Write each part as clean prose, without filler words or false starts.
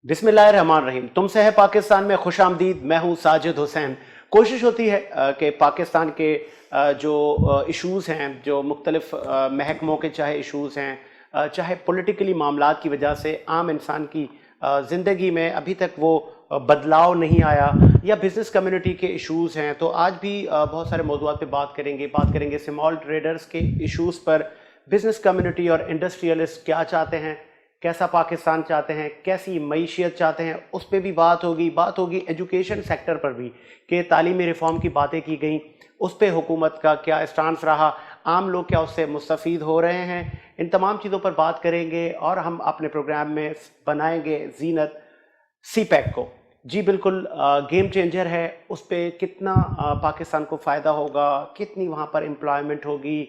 بسم اللہ الرحمن الرحیم. تم سے ہے پاکستان میں خوش آمدید. میں ہوں ساجد حسین. کوشش ہوتی ہے کہ پاکستان کے جو ایشوز ہیں، جو مختلف محکموں کے چاہے ایشوز ہیں، چاہے پولیٹیکلی معاملات کی وجہ سے عام انسان کی زندگی میں ابھی تک وہ بدلاؤ نہیں آیا، یا بزنس کمیونٹی کے ایشوز ہیں، تو آج بھی بہت سارے موضوعات پہ بات کریں گے اسمال ٹریڈرز کے ایشوز پر. بزنس کمیونٹی اور انڈسٹریلسٹ کیا چاہتے ہیں، کیسا پاکستان چاہتے ہیں، کیسی معیشت چاہتے ہیں، اس پہ بھی بات ہوگی ایجوکیشن سیکٹر پر بھی کہ تعلیمی ریفارم کی باتیں کی گئیں، اس پہ حکومت کا کیا اسٹانس رہا، عام لوگ کیا اس سے مستفید ہو رہے ہیں. ان تمام چیزوں پر بات کریں گے اور ہم اپنے پروگرام میں بنائیں گے زینت سی پیک کو. جی بالکل، گیم چینجر ہے. اس پہ کتنا پاکستان کو فائدہ ہوگا، کتنی وہاں پر امپلائمنٹ ہوگی،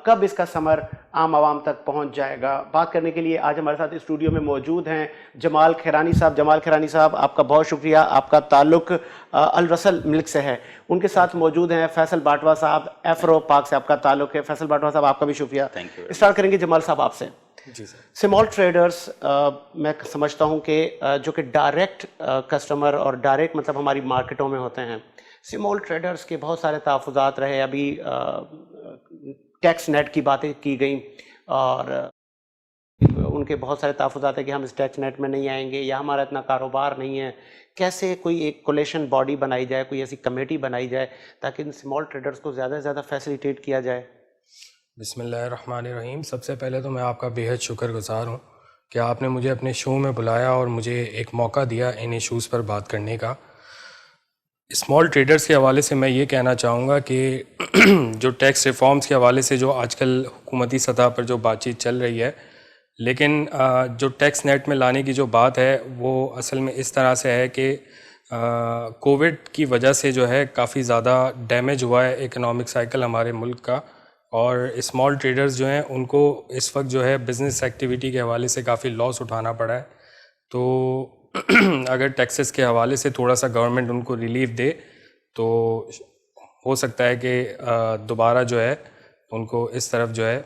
کب اس کا ثمر عام عوام تک پہنچ جائے گا. بات کرنے کے لیے آج ہمارے ساتھ اسٹوڈیو میں موجود ہیں جمال کھیرانی صاحب. جمال کھیرانی صاحب، آپ کا بہت شکریہ. آپ کا تعلق الرسل ملک سے ہے. ان کے ساتھ موجود ہیں فیصل باٹوا صاحب. ایفرو پاک سے آپ کا تعلق ہے. فیصل باٹوا صاحب، آپ کا بھی شکریہ. اسٹارٹ کریں گے جمال صاحب آپ سے. جی سر. اسمال ٹریڈرز میں سمجھتا ہوں کہ جو کہ ڈائریکٹ کسٹمر اور ڈائریکٹ مطلب ہماری مارکیٹوں میں ہوتے ہیں، اسمال ٹریڈرز کے بہت سارے تحفظات رہے. ابھی ٹیکس نیٹ کی باتیں کی گئیں اور ان کے بہت سارے تحفظات ہیں کہ ہم اس ٹیکس نیٹ میں نہیں آئیں گے، یا ہمارا اتنا کاروبار نہیں ہے. کیسے کوئی ایک کولیشن باڈی بنائی جائے، کوئی ایسی کمیٹی بنائی جائے تاکہ ان اسمال ٹریڈرز کو زیادہ سے زیادہ فیسیلیٹیٹ کیا جائے؟ بسم اللہ الرحمن الرحیم. سب سے پہلے تو میں آپ کا بےحد شکر گزار ہوں کہ آپ نے مجھے اپنے شو میں بلایا اور مجھے ایک موقع دیا ان ایشوز پر بات کرنے کا. اسمال ٹریڈرز کے حوالے سے میں یہ کہنا چاہوں گا کہ جو ٹیکس ریفارمز کے حوالے سے جو آج کل حکومتی سطح پر جو بات چیت چل رہی ہے، لیکن جو ٹیکس نیٹ میں لانے کی جو بات ہے وہ اصل میں اس طرح سے ہے کہ کووڈ کی وجہ سے جو ہے کافی زیادہ ڈیمیج ہوا ہے اکنامک سائیکل ہمارے ملک کا، اور اسمال ٹریڈرز جو ہیں ان کو اس وقت جو ہے بزنس ایکٹیویٹی کے حوالے سے کافی لاس اٹھانا پڑا ہے. تو اگر ٹیکسز کے حوالے سے تھوڑا سا گورنمنٹ ان کو ریلیف دے تو ہو سکتا ہے کہ دوبارہ جو ہے ان کو اس طرف جو ہے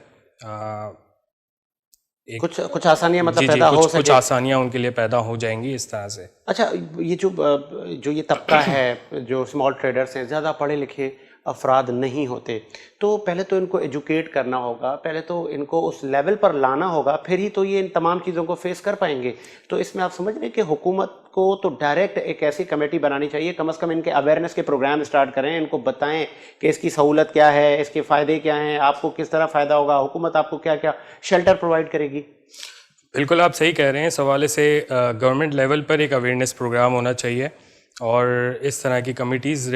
کچھ آسانیاں مطلب پیدا ہو سکے. کچھ آسانیاں ان کے لیے پیدا ہو جائیں گی اس طرح سے. اچھا، یہ جو یہ طبقہ ہے، جو اسمال ٹریڈرز ہیں، زیادہ پڑھے لکھے افراد نہیں ہوتے، تو پہلے تو ان کو ایجوکیٹ کرنا ہوگا، پہلے تو ان کو اس لیول پر لانا ہوگا، پھر ہی تو یہ ان تمام چیزوں کو فیس کر پائیں گے. تو اس میں آپ سمجھ رہے ہیں کہ حکومت کو تو ڈائریکٹ ایک ایسی کمیٹی بنانی چاہیے، کم از کم ان کے اویئرنیس کے پروگرام اسٹارٹ کریں، ان کو بتائیں کہ اس کی سہولت کیا ہے، اس کے فائدے کیا ہیں، آپ کو کس طرح فائدہ ہوگا، حکومت آپ کو کیا کیا شیلٹر پرووائڈ کرے گی. بالکل آپ صحیح کہہ رہے ہیں. اس حوالے سے گورنمنٹ لیول پر ایک اویئرنیس پروگرام ہونا چاہیے اور اس طرح کی کمیٹیز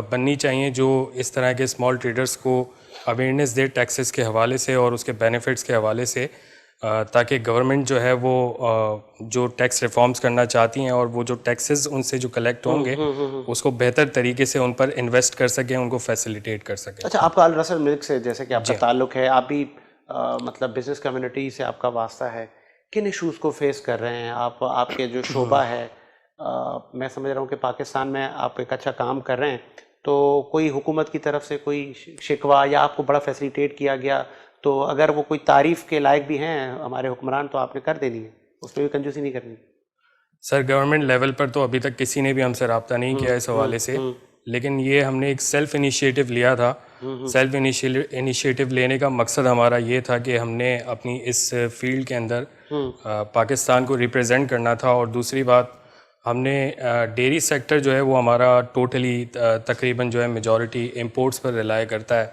بننی چاہیے جو اس طرح کے اسمال ٹریڈرز کو اویئرنیس دے ٹیکسز کے حوالے سے اور اس کے بینیفٹس کے حوالے سے، تاکہ گورنمنٹ جو ہے وہ جو ٹیکس ریفارمز کرنا چاہتی ہیں اور وہ جو ٹیکسز ان سے جو کلیکٹ ہوں گے اس کو بہتر طریقے سے ان پر انویسٹ کر سکیں، ان کو فیسیلیٹیٹ کر سکیں. اچھا، آپ کا الرسل ملک سے جیسے کہ آپ کا تعلق ہے، آپ بھی مطلب بزنس کمیونٹی سے آپ کا واسطہ ہے، کن ایشوز کو فیس کر رہے ہیں آپ کے جو شعبہ ہے؟ میں سمجھ رہا ہوں کہ پاکستان میں آپ ایک اچھا کام کر رہے ہیں، تو کوئی حکومت کی طرف سے کوئی شکوہ یا آپ کو بڑا فیسیلیٹیٹ کیا گیا، تو اگر وہ کوئی تعریف کے لائق بھی ہیں ہمارے حکمران تو آپ نے کر دینی ہے، اس میں بھی کنجوسی نہیں کرنی. سر گورنمنٹ لیول پر تو ابھی تک کسی نے بھی ہم سے رابطہ نہیں کیا اس حوالے سے، لیکن یہ ہم نے ایک سیلف انیشیٹو لیا تھا. سیلف انیشیٹو لینے کا مقصد ہمارا یہ تھا کہ ہم نے اپنی اس فیلڈ کے اندر پاکستان کو ریپرزینٹ کرنا تھا. اور دوسری بات، ہم نے ڈیری سیکٹر جو ہے وہ ہمارا ٹوٹلی تقریباً جو ہے میجورٹی امپورٹس پر ریلائی کرتا ہے،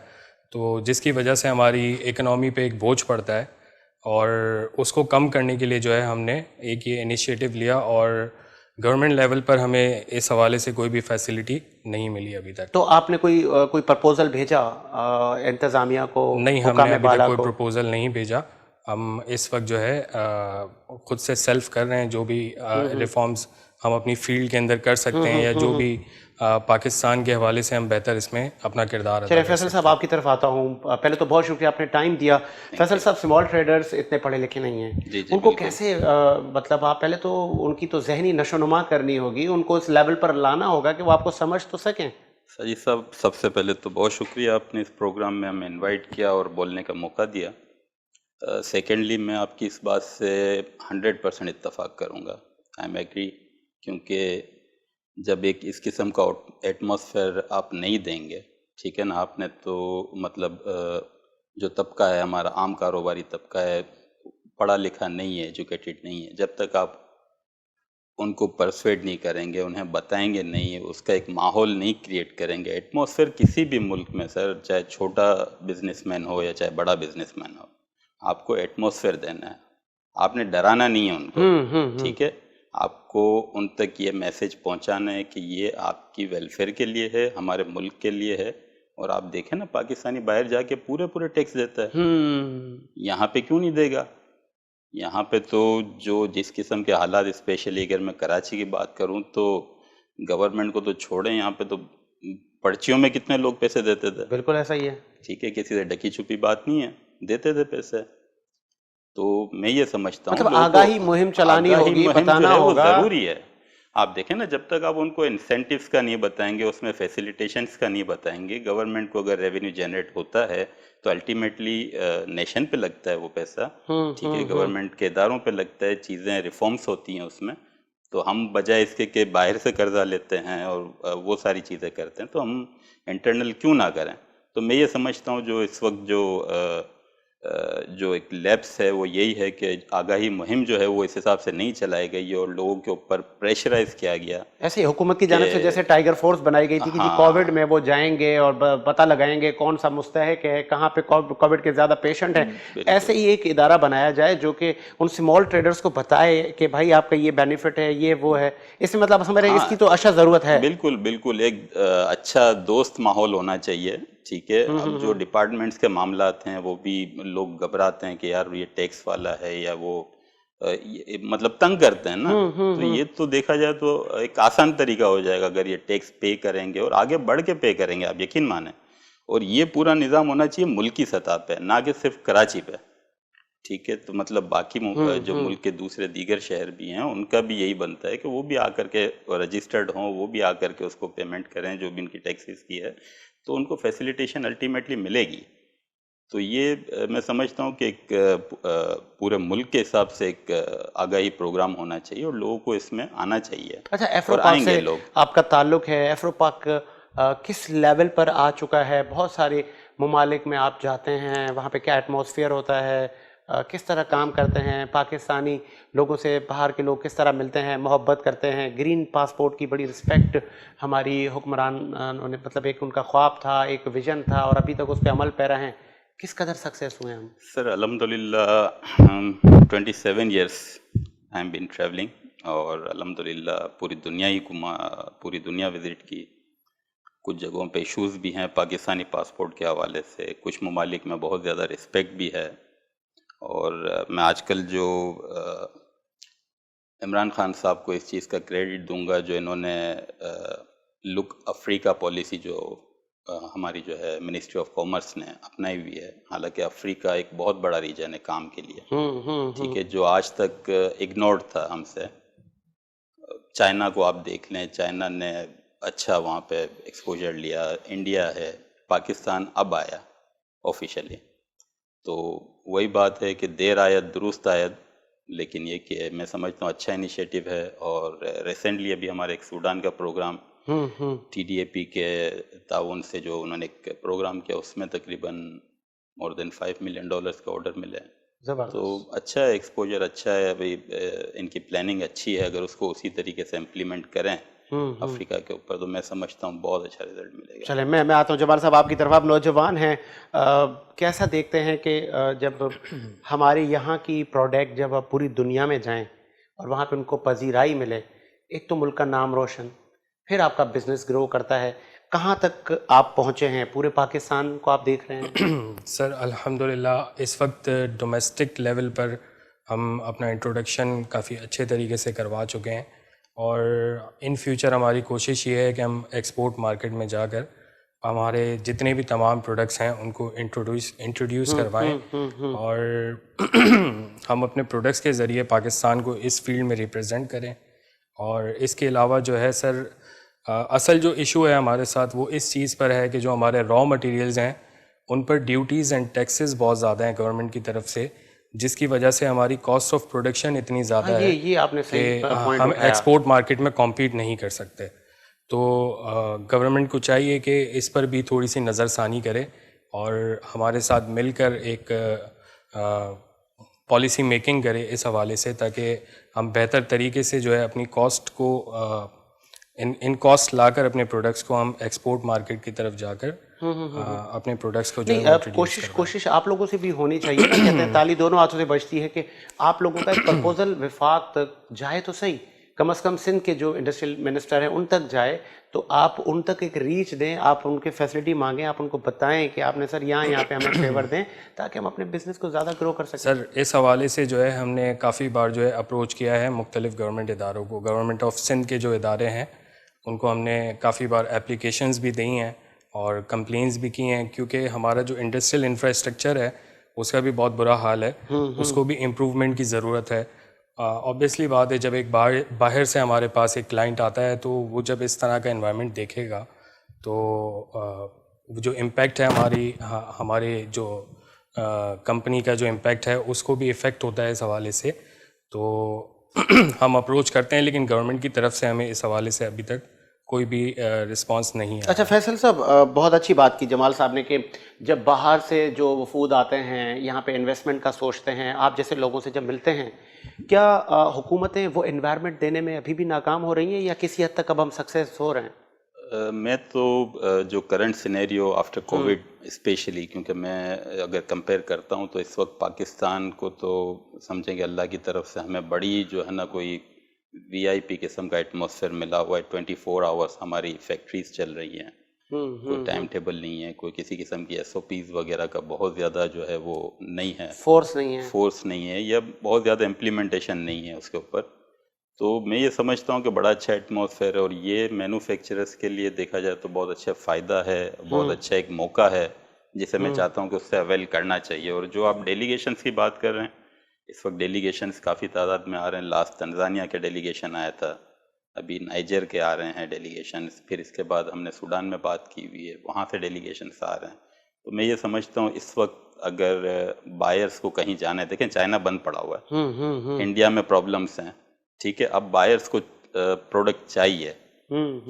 تو جس کی وجہ سے ہماری اکنامی پہ ایک بوجھ پڑتا ہے، اور اس کو کم کرنے کے لیے جو ہے ہم نے ایک یہ انیشیٹو لیا. اور گورنمنٹ لیول پر ہمیں اس حوالے سے کوئی بھی فیسلٹی نہیں ملی ابھی تک. تو آپ نے کوئی پرپوزل بھیجا انتظامیہ کو؟ نہیں، ہم نے ابھی تک کوئی پرپوزل نہیں بھیجا. ہم اس وقت جو ہے خود سے سیلف کر رہے ہیں، جو بھی ریفارمز ہم اپنی فیلڈ کے اندر کر سکتے ہیں یا جو بھی پاکستان کے حوالے سے ہم بہتر اس میں اپنا کردار ادا کر سکتے ہیں. فیصل صاحب آپ کی طرف آتا ہوں. پہلے تو بہت شکریہ، آپ نے ٹائم دیا. فیصل صاحب، اسمال ٹریڈرز اتنے پڑھے لکھے نہیں ہیں، ان کو کیسے مطلب آپ پہلے تو ان کی تو ذہنی نشو و نما کرنی ہوگی، ان کو اس لیول پر لانا ہوگا کہ وہ آپ کو سمجھ تو سکیں. ساجد صاحب، سب سے پہلے تو بہت شکریہ، آپ نے اس پروگرام میں ہمیں انوائٹ کیا اور بولنے کا موقع دیا. سیکنڈلی، میں آپ کی اس بات سے 100% اتفاق کروں گا. آئی ایم ایگری، کیونکہ جب ایک اس قسم کا ایٹماسفیئر آپ نہیں دیں گے، ٹھیک ہے نا، آپ نے تو مطلب جو طبقہ ہے ہمارا عام کاروباری طبقہ ہے، پڑھا لکھا نہیں ہے، ایجوکیٹڈ نہیں ہے، جب تک آپ ان کو پرسویڈ نہیں کریں گے، انہیں بتائیں گے نہیں، اس کا ایک ماحول نہیں کریٹ کریں گے. ایٹماسفیئر کسی بھی ملک میں سر، چاہے چھوٹا بزنس مین ہو یا چاہے بڑا بزنس مین ہو، آپ کو ایٹماسفیئر دینا ہے. آپ نے ڈرانا نہیں ہے ان کو، ٹھیک ہے، آپ کو ان تک یہ میسج پہنچانا ہے کہ یہ آپ کی ویلفیئر کے لیے ہے، ہمارے ملک کے لیے ہے. اور آپ دیکھیں نا، پاکستانی باہر جا کے پورے ٹیکس دیتا ہے، یہاں پہ کیوں نہیں دے گا؟ یہاں پہ تو جس قسم کے حالات، اسپیشلی اگر میں کراچی کی بات کروں تو گورنمنٹ کو تو چھوڑیں، یہاں پہ تو پرچیوں میں کتنے لوگ پیسے دیتے تھے. بالکل ایسا ہی ہے. ٹھیک ہے، کسی سے ڈکی چھپی بات نہیں ہے، دیتے تھے پیسے. تو میں یہ سمجھتا ہوں مطلب لوگوں آگاہی کو مہم چلانی آگاہی ہوگی، مہم جو بتانا ہے وہ ہوگا. ضروری ہے. آپ دیکھیں نا، جب تک آپ ان کو انسینٹیوز کا نہیں بتائیں گے، اس میں فیسیلیٹیشنز کا نہیں بتائیں گے، گورنمنٹ کو اگر ریونیو جنریٹ ہوتا ہے تو الٹیمیٹلی نیشن پہ لگتا ہے وہ پیسہ، ٹھیک ہے، گورنمنٹ کے اداروں پہ لگتا ہے، چیزیں ریفارمز ہوتی ہیں اس میں. تو ہم بجائے اس کے کہ باہر سے قرضہ لیتے ہیں اور وہ ساری چیزیں کرتے ہیں، تو ہم انٹرنل کیوں نہ کریں. تو میں یہ سمجھتا ہوں جو اس وقت جو ایک لیپس ہے وہ یہی ہے کہ آگاہی مہم جو ہے وہ اس حساب سے نہیں چلائی گئی اور لوگوں کے اوپر پریشرائز کیا گیا. ایسے ہی حکومت کی جانب سے جیسے ٹائیگر فورس بنائی گئی تھی کہ جی کووڈ میں وہ جائیں گے اور پتہ لگائیں گے کون سا مستحق ہے، کہاں پہ کووڈ کے زیادہ پیشنٹ ہیں. ایسے ہی ایک ادارہ بنایا جائے جو کہ ان اسمال ٹریڈرز کو بتائے کہ بھائی آپ کا یہ بینیفٹ ہے، یہ وہ ہے. اس میں مطلب سمجھ رہے ہیں اس کی تو اشد ضرورت ہے. بالکل ایک اچھا دوست ماحول ہونا چاہیے، ٹھیک ہے. اب جو ڈپارٹمنٹس کے معاملات ہیں وہ بھی لوگ گھبراتے ہیں کہ یار یہ ٹیکس والا ہے یا وہ مطلب تنگ کرتے ہیں نا. تو یہ تو دیکھا جائے تو ایک آسان طریقہ ہو جائے گا اگر یہ ٹیکس پے کریں گے اور آگے بڑھ کے پے کریں گے، آپ یقین مانیں. اور یہ پورا نظام ہونا چاہیے ملکی سطح پہ، نہ کہ صرف کراچی پہ، ٹھیک ہے. تو مطلب باقی جو ملک کے دوسرے دیگر شہر بھی ہیں ان کا بھی یہی بنتا ہے کہ وہ بھی آ کر کے رجسٹرڈ ہوں، وہ بھی آ کر کے اس کو پیمنٹ کریں جو بھی ان کی ٹیکسز کی ہے، تو ان کو فیسیلیٹیشن الٹیمیٹلی ملے گی. تو یہ میں سمجھتا ہوں کہ ایک پورے ملک کے حساب سے ایک آگاہی پروگرام ہونا چاہیے اور لوگوں کو اس میں آنا چاہیے. اچھا، اور ایفروپاک آئیں گے سے لوگ. آپ کا تعلق ہے، ایفروپاک کس لیول پر آ چکا ہے؟ بہت سارے ممالک میں آپ جاتے ہیں، وہاں پہ کیا ایٹماسفیئر ہوتا ہے، کس طرح کام کرتے ہیں؟ پاکستانی لوگوں سے باہر کے لوگ کس طرح ملتے ہیں، محبت کرتے ہیں؟ گرین پاسپورٹ کی بڑی رسپیکٹ ہماری حکمرانوں نے، مطلب ایک ان کا خواب تھا، ایک ویژن تھا اور ابھی تک اس پہ عمل پیرا ہیں. کس قدر سکسیس ہوئے ہم؟ سر الحمدللہ 27 years I am been travelling اور الحمدللہ پوری دنیا وزٹ کی. کچھ جگہوں پہ ایشوز بھی ہیں پاکستانی پاسپورٹ کے حوالے سے، کچھ ممالک میں بہت زیادہ رسپیکٹ بھی ہے. اور میں آج کل جو عمران خان صاحب کو اس چیز کا کریڈٹ دوں گا جو انہوں نے لک افریقہ پالیسی جو ہماری جو ہے منسٹری آف کامرس نے اپنائی ہوئی ہے. حالانکہ افریقہ ایک بہت بڑا ریجن ہے کام کے لیے، ٹھیک ہے، جو آج تک اگنورڈ تھا ہم سے. چائنا کو آپ دیکھ لیں، چائنا نے اچھا وہاں پہ ایکسپوجر لیا. انڈیا ہے، پاکستان اب آیا آفیشیلی. تو وہی بات ہے کہ دیر آید درست آید، لیکن یہ کہ میں سمجھتا ہوں اچھا انیشیٹو ہے. اور ریسنٹلی ابھی ہمارے ایک سوڈان کا پروگرام ٹی ڈی اے پی کے تعاون سے جو انہوں نے ایک پروگرام کیا، اس میں تقریباً مور دین $5 ملین کا آرڈر ملے. تو اچھا ہے، ایکسپوجر اچھا ہے. ابھی ان کی پلاننگ اچھی ہے، اگر اس کو اسی طریقے سے امپلیمنٹ کریں افریقہ کے اوپر تو میں سمجھتا ہوں بہت اچھا رزلٹ ملے گا. چلیں میں آتا ہوں جبار صاحب آپ کی طرف. آپ نوجوان ہیں، کیسا دیکھتے ہیں کہ جب ہمارے یہاں کی پروڈکٹ جب آپ پوری دنیا میں جائیں اور وہاں پہ ان کو پذیرائی ملے، ایک تو ملک کا نام روشن، پھر آپ کا بزنس گرو کرتا ہے. کہاں تک آپ پہنچے ہیں؟ پورے پاکستان کو آپ دیکھ رہے ہیں؟ سر الحمدللہ اس وقت ڈومیسٹک لیول پر ہم اپنا انٹروڈکشن کافی اچھے طریقے سے کروا چکے ہیں اور ان فیوچر ہماری کوشش یہ ہے کہ ہم ایکسپورٹ مارکیٹ میں جا کر ہمارے جتنے بھی تمام پروڈکٹس ہیں ان کو انٹروڈیوس کروائیں اور ہم اپنے پروڈکٹس کے ذریعے پاکستان کو اس فیلڈ میں ریپرزینٹ کریں. اور اس کے علاوہ جو ہے سر اصل جو ایشو ہے ہمارے ساتھ وہ اس چیز پر ہے کہ جو ہمارے را مٹیریلز ہیں ان پر ڈیوٹیز اینڈ ٹیکسز بہت زیادہ ہیں گورنمنٹ کی طرف سے، جس کی وجہ سے ہماری کاسٹ آف پروڈکشن اتنی زیادہ ہے یہ آپ نے صحیح کہ پوائنٹ ہم اٹھایا. ایکسپورٹ مارکیٹ میں کمپیٹ نہیں کر سکتے. تو گورنمنٹ کو چاہیے کہ اس پر بھی تھوڑی سی نظر ثانی کرے اور ہمارے ساتھ مل کر ایک پالیسی میکنگ کرے اس حوالے سے، تاکہ ہم بہتر طریقے سے جو ہے اپنی کاسٹ کو ان کاسٹ لا کر اپنے پروڈکٹس کو ہم ایکسپورٹ مارکیٹ کی طرف جا کر اپنے پروڈکٹس کو جو ہے کوشش آپ لوگوں سے بھی ہونی چاہیے نا. کہتے ہیں تالی دونوں ہاتھوں سے بجتی ہے کہ آپ لوگوں کا ایک پرپوزل وفاق تک جائے تو صحیح، کم از کم سندھ کے جو انڈسٹریل منسٹر ہیں ان تک جائے، تو آپ ان تک ایک ریچ دیں، آپ ان کے فیسلٹی مانگیں، آپ ان کو بتائیں کہ آپ نے سر یہاں پہ ہمیں فیور دیں تاکہ ہم اپنے بزنس کو زیادہ گرو کر سکیں. سر اس حوالے سے جو ہے ہم نے کافی بار جو ہے اپروچ کیا ہے مختلف گورنمنٹ اداروں کو. گورنمنٹ آف سندھ کے جو ادارے ہیں ان کو ہم نے کافی بار اپلیکیشنز بھی دی ہیں اور کمپلینس بھی کی ہیں، کیونکہ ہمارا جو انڈسٹریل انفراسٹرکچر ہے اس کا بھی بہت برا حال ہے، اس کو بھی امپروومنٹ کی ضرورت ہے. اوبیسلی بات ہے، جب ایک باہر سے ہمارے پاس ایک کلائنٹ آتا ہے تو وہ جب اس طرح کا انوائرمنٹ دیکھے گا تو جو امپیکٹ ہے ہمارے جو کمپنی کا جو امپیکٹ ہے اس کو بھی افیکٹ ہوتا ہے اس حوالے سے. تو ہم اپروچ کرتے ہیں لیکن گورنمنٹ کی طرف سے ہمیں اس حوالے سے ابھی تک کوئی بھی رسپانس نہیں ہے. اچھا فیصل صاحب، بہت اچھی بات کی جمال صاحب نے کہ جب باہر سے جو وفود آتے ہیں یہاں پہ انویسٹمنٹ کا سوچتے ہیں، آپ جیسے لوگوں سے جب ملتے ہیں، کیا حکومتیں وہ انوائرمنٹ دینے میں ابھی بھی ناکام ہو رہی ہیں یا کسی حد تک اب ہم سکسیس ہو رہے ہیں؟ میں تو جو current scenario after COVID specially, کیونکہ میں اگر کمپیئر کرتا ہوں تو اس وقت پاکستان کو تو سمجھیں کہ اللہ کی طرف سے ہمیں بڑی جو ہے نا کوئی وی آئی پی قسم کا ایٹماسفیئر ملا ہوا ہے. 24 آورس ہماری فیکٹریز چل رہی ہیں، کوئی ٹائم ٹیبل نہیں ہے، کوئی کسی قسم کی ایس او پیز وغیرہ کا بہت زیادہ جو ہے وہ نہیں ہے، فورس نہیں ہے یا بہت زیادہ امپلیمنٹیشن نہیں ہے اس کے اوپر. تو میں یہ سمجھتا ہوں کہ بڑا اچھا ایٹماسفیئر ہے اور یہ مینوفیکچررس کے لیے دیکھا جائے تو بہت اچھا فائدہ ہے، بہت اچھا ایک موقع ہے جسے میں چاہتا ہوں کہ اس سے اویل کرنا چاہیے. اور جو آپ ڈیلیگیشنس کی بات کر رہے ہیں، اس وقت ڈیلیگیشنس کافی تعداد میں آ رہے ہیں. لاسٹ تنزانیہ کے ڈیلیگیشن آیا تھا، ابھی نائجر کے آ رہے ہیں ڈیلیگیشنس، پھر اس کے بعد ہم نے سوڈان میں بات کی ہوئی ہے، وہاں سے ڈیلیگیشنس آ رہے ہیں. تو میں یہ سمجھتا ہوں اس وقت اگر بائرس کو کہیں جانا ہے، دیکھیں چائنا بند پڑا ہوا ہے، انڈیا میں پرابلمس ہیں، ٹھیک ہے، اب بائرس کو پروڈکٹ چاہیے،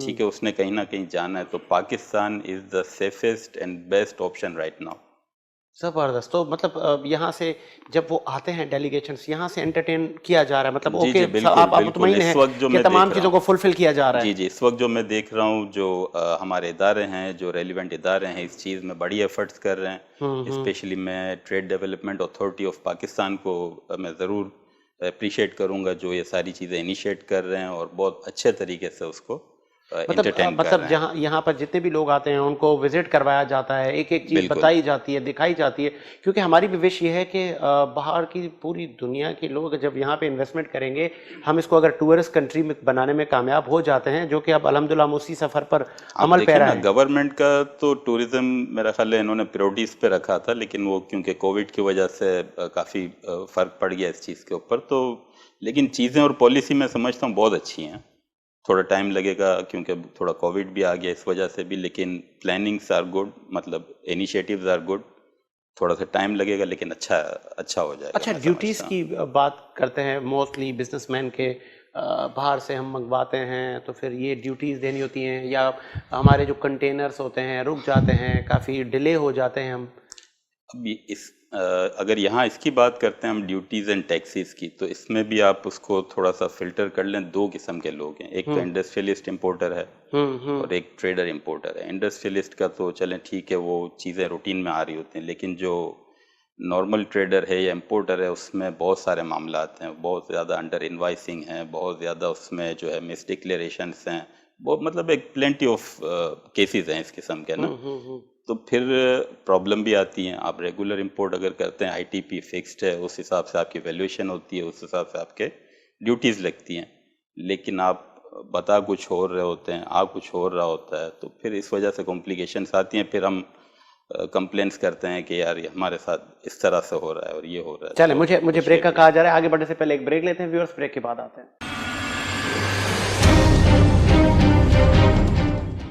ٹھیک ہے، اس نے کہیں نہ کہیں جانا ہے، تو Pakistan is the safest and best option right now. زبردست. تو مطلب یہاں سے جب وہ آتے ہیں ڈیلیگیشنس، یہاں سے انٹرٹین کیا جا رہا ہے، مطلب اوکے آپ مطمئن ہیں کہ تمام چیزوں کو فلفل کیا جا رہا ہے؟ جی اس وقت جو میں دیکھ رہا ہوں، جو ہمارے ادارے ہیں، جو ریلیونٹ ادارے ہیں، اس چیز میں بڑی ایفرٹس کر رہے ہیں. اسپیشلی میں Trade Development Authority of Pakistan کو میں ضرور اپریشیٹ کروں گا جو یہ ساری چیزیں انیشیٹ کر رہے ہیں اور بہت اچھے طریقے سے اس کو مطلب جہاں یہاں پر جتنے بھی لوگ آتے ہیں ان کو وزٹ کروایا جاتا ہے، ایک ایک چیز بتائی جاتی ہے، دکھائی جاتی ہے. کیونکہ ہماری بھی وش یہ ہے کہ باہر کی پوری دنیا کے لوگ جب یہاں پہ انویسٹمنٹ کریں گے، ہم اس کو اگر ٹورسٹ کنٹری میں بنانے میں کامیاب ہو جاتے ہیں، جو کہ اب الحمدللہ ہم اسی سفر پر عمل پیرا ہیں. گورنمنٹ کا تو ٹورزم میرا خیال ہے انہوں نے پریورٹیز پہ رکھا تھا، لیکن وہ کیونکہ کووڈ کی وجہ سے کافی فرق پڑ گیا اس چیز کے اوپر. تو لیکن چیزیں اور پالیسی میں سمجھتا ہوں بہت اچھی ہیں. تھوڑا ٹائم لگے گا کیونکہ تھوڑا کووڈ بھی آ گیا اس وجہ سے بھی، لیکن پلاننگس آر گڈ، مطلب انیشیٹیوز آر گڈ. تھوڑا سا ٹائم لگے گا لیکن اچھا ہو جائے گا. اچھا ڈیوٹیز کی بات کرتے ہیں، موسٹلی بزنس مین کے باہر سے ہم منگواتے ہیں تو پھر یہ ڈیوٹیز دینی ہوتی ہیں، یا ہمارے جو کنٹینرز ہوتے ہیں رک جاتے ہیں، کافی ڈیلے ہو جاتے ہیں. ہم ابھی اگر یہاں اس کی بات کرتے ہیں ہم ڈیوٹیز اینڈ ٹیکسیز کی، تو اس میں بھی آپ اس کو تھوڑا سا فلٹر کر لیں. دو قسم کے لوگ ہیں، ایک تو انڈسٹریلسٹ امپورٹر ہے اور ایک ٹریڈر امپورٹر ہے. انڈسٹریلسٹ کا تو چلیں ٹھیک ہے، وہ چیزیں روٹین میں آ رہی ہوتی ہیں، لیکن جو نارمل ٹریڈر ہے یا امپورٹر ہے اس میں بہت سارے معاملات ہیں، بہت زیادہ انڈر انوائسنگ ہیں، بہت زیادہ اس میں جو ہے مس ڈکلیریشنس ہیں، بہت مطلب ایک پلینٹی آف کیسز ہیں اس قسم کے نا. تو پھر پرابلم بھی آتی ہیں. آپ ریگولر امپورٹ اگر کرتے ہیں، آئی ٹی پی فکسڈ ہے، اس حساب سے آپ کی ویلیویشن ہوتی ہے، اس حساب سے آپ کے ڈیوٹیز لگتی ہیں، لیکن آپ بتا کچھ اور رہے ہوتے ہیں، آپ کچھ اور رہا ہوتا ہے، تو پھر اس وجہ سے کمپلیکیشنس آتی ہیں. پھر ہم کمپلینس کرتے ہیں کہ یار ہمارے ساتھ اس طرح سے ہو رہا ہے اور یہ ہو رہا ہے. چلیں مجھے بریک کا کہا جا رہا ہے، آگے بڑھنے سے پہلے ایک بریک لیتے ہیں ویورز، بریک کے بعد آتے ہیں.